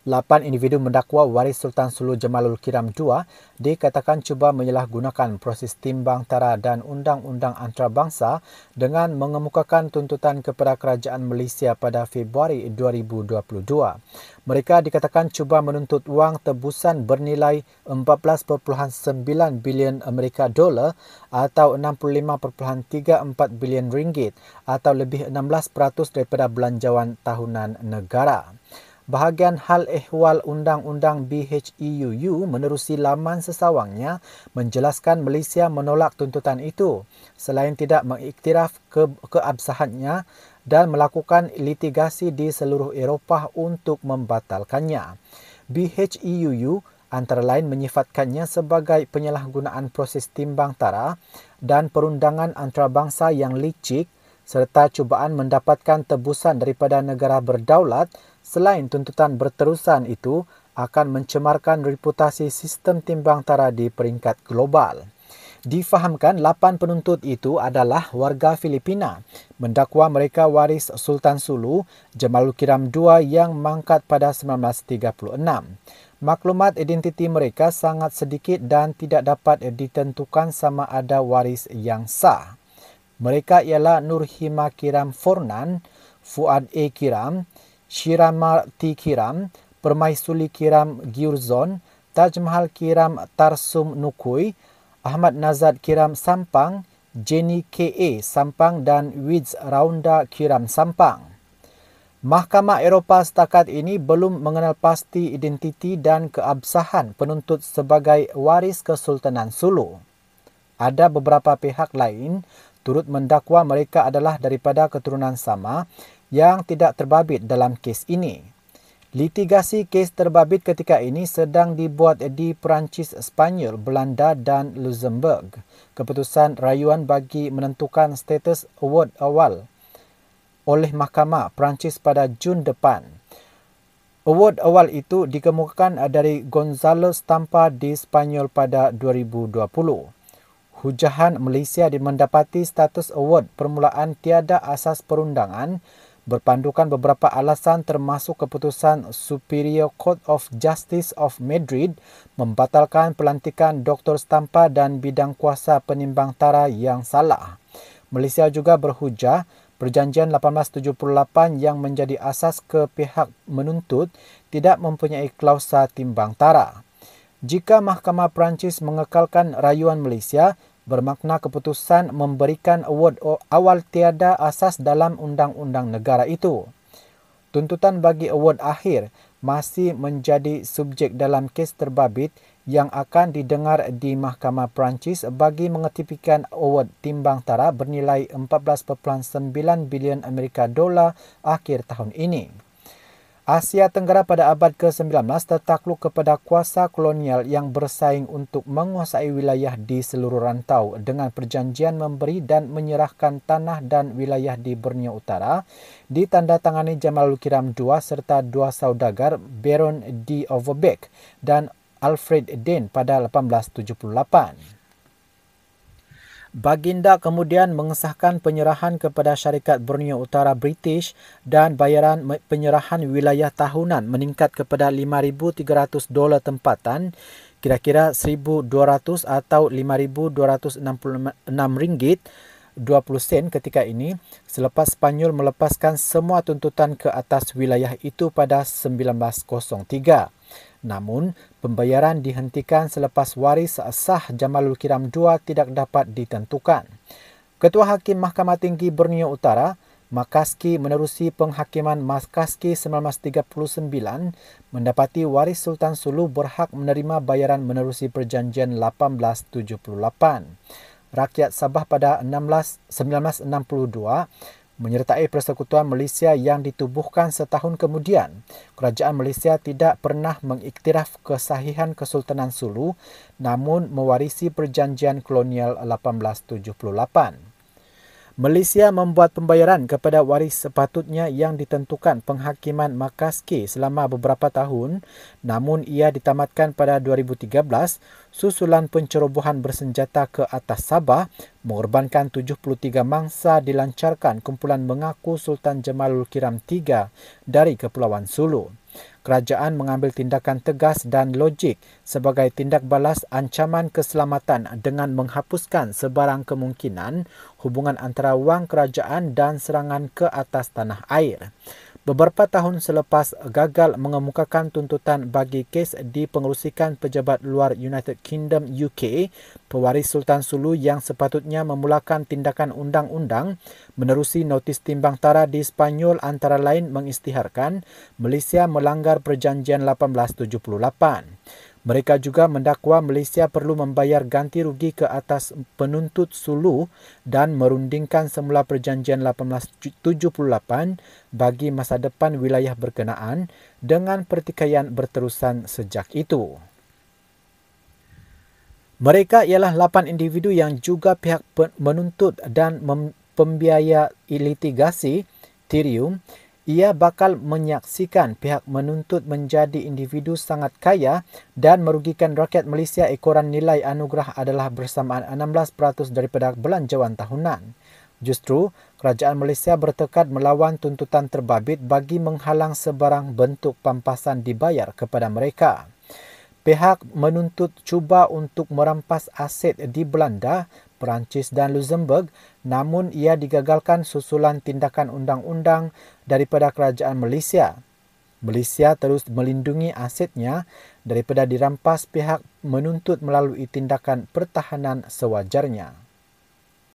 8 individu mendakwa waris Sultan Sulu Jamalul Kiram II dikatakan cuba menyalahgunakan proses timbang tara dan undang-undang antarabangsa dengan mengemukakan tuntutan kepada kerajaan Malaysia pada Februari 2022. Mereka dikatakan cuba menuntut wang tebusan bernilai 14.9 bilion Amerika dolar atau 65.34 bilion ringgit atau lebih 16% daripada belanjawan tahunan negara. Bahagian hal ehwal Undang-Undang BHEUU menerusi laman sesawangnya menjelaskan Malaysia menolak tuntutan itu selain tidak mengiktiraf keabsahannya dan melakukan litigasi di seluruh Eropah untuk membatalkannya. BHEUU antara lain menyifatkannya sebagai penyalahgunaan proses timbang tara dan perundangan antarabangsa yang licik serta cubaan mendapatkan tebusan daripada negara berdaulat. Selain tuntutan berterusan itu akan mencemarkan reputasi sistem timbang tara di peringkat global. Difahamkan 8 penuntut itu adalah warga Filipina, mendakwa mereka waris Sultan Sulu Jamalul Kiram II yang mangkat pada 1936. Maklumat identiti mereka sangat sedikit dan tidak dapat ditentukan sama ada waris yang sah. Mereka ialah Nurhima Kiram Fornan, Fuad A. Kiram, Shiramarti Kiram, Permaisuri Kiram Gyurzon, Taj Mahal Kiram Tarsum Nukui, Ahmad Nazad Kiram Sampang, Jenny K.A. Sampang dan Wids Raunda Kiram Sampang. Mahkamah Eropah setakat ini belum mengenal pasti identiti dan keabsahan penuntut sebagai waris Kesultanan Sulu. Ada beberapa pihak lain turut mendakwa mereka adalah daripada keturunan sama yang tidak terbabit dalam kes ini. Litigasi kes terbabit ketika ini sedang dibuat di Perancis, Sepanyol, Belanda dan Luxembourg. Keputusan rayuan bagi menentukan status award awal oleh Mahkamah Perancis pada Jun depan. Award awal itu dikemukakan dari Gonzalo Stampa di Sepanyol pada 2020. Hujahan Malaysia mendapati status award permulaan tiada asas perundangan berpandukan beberapa alasan termasuk keputusan Superior Court of Justice of Madrid membatalkan pelantikan Dr. Stampa dan bidang kuasa penimbang tara yang salah. Malaysia juga berhujah Perjanjian 1878 yang menjadi asas ke pihak menuntut tidak mempunyai klausa timbang tara. Jika Mahkamah Perancis mengekalkan rayuan Malaysia, bermakna keputusan memberikan award awal tiada asas dalam undang-undang negara itu. Tuntutan bagi award akhir masih menjadi subjek dalam kes terbabit yang akan didengar di Mahkamah Perancis bagi mengetipkan award timbang tara bernilai 14.9 bilion Amerika dolar akhir tahun ini. Asia Tenggara pada abad ke-19 tertakluk kepada kuasa kolonial yang bersaing untuk menguasai wilayah di seluruh rantau dengan perjanjian memberi dan menyerahkan tanah dan wilayah di Borneo Utara ditandatangani Jamalul Kiram II serta dua saudagar Baron de Overbeck dan Alfred Dane pada 1878. Baginda kemudian mengesahkan penyerahan kepada syarikat Borneo Utara British dan bayaran penyerahan wilayah tahunan meningkat kepada $5,300 tempatan, kira-kira 1,200 atau RM5,266 20 ketika ini selepas Sepanyol melepaskan semua tuntutan ke atas wilayah itu pada 1903. Namun, pembayaran dihentikan selepas waris sah Jamalul Kiram II tidak dapat ditentukan. Ketua Hakim Mahkamah Tinggi Borneo Utara, Makaski menerusi penghakiman Makaski 1939 mendapati waris Sultan Sulu berhak menerima bayaran menerusi Perjanjian 1878. Rakyat Sabah pada 1962 menyertai Persekutuan Malaysia yang ditubuhkan setahun kemudian. Kerajaan Malaysia tidak pernah mengiktiraf kesahihan Kesultanan Sulu namun mewarisi Perjanjian Kolonial 1878. Malaysia membuat pembayaran kepada waris sepatutnya yang ditentukan penghakiman Makaski selama beberapa tahun, namun ia ditamatkan pada 2013 susulan pencerobohan bersenjata ke atas Sabah mengorbankan 73 mangsa dilancarkan kumpulan mengaku Sultan Jamalul Kiram III dari Kepulauan Sulu. kerajaan mengambil tindakan tegas dan logik sebagai tindak balas ancaman keselamatan dengan menghapuskan sebarang kemungkinan hubungan antara wang kerajaan dan serangan ke atas tanah air. Beberapa tahun selepas gagal mengemukakan tuntutan bagi kes di pengerusikan pejabat luar United Kingdom UK, pewaris Sultan Sulu yang sepatutnya memulakan tindakan undang-undang menerusi notis timbang tara di Sepanyol antara lain mengisytiharkan Malaysia melanggar Perjanjian 1878. Mereka juga mendakwa Malaysia perlu membayar ganti rugi ke atas penuntut Sulu dan merundingkan semula Perjanjian 1878 bagi masa depan wilayah berkenaan dengan pertikaian berterusan sejak itu. Mereka ialah 8 individu yang juga pihak menuntut dan pembiaya litigasi Tyrium. Ia bakal menyaksikan pihak menuntut menjadi individu sangat kaya dan merugikan rakyat Malaysia. Ekoran nilai anugerah adalah bersamaan 16% daripada belanjawan tahunan. Justru, kerajaan Malaysia bertekad melawan tuntutan terbabit bagi menghalang sebarang bentuk pampasan dibayar kepada mereka. Pihak menuntut cuba untuk merampas aset di Belanda, Perancis dan Luxembourg, namun ia digagalkan susulan tindakan undang-undang daripada kerajaan Malaysia. Malaysia terus melindungi asetnya daripada dirampas pihak menuntut melalui tindakan pertahanan sewajarnya.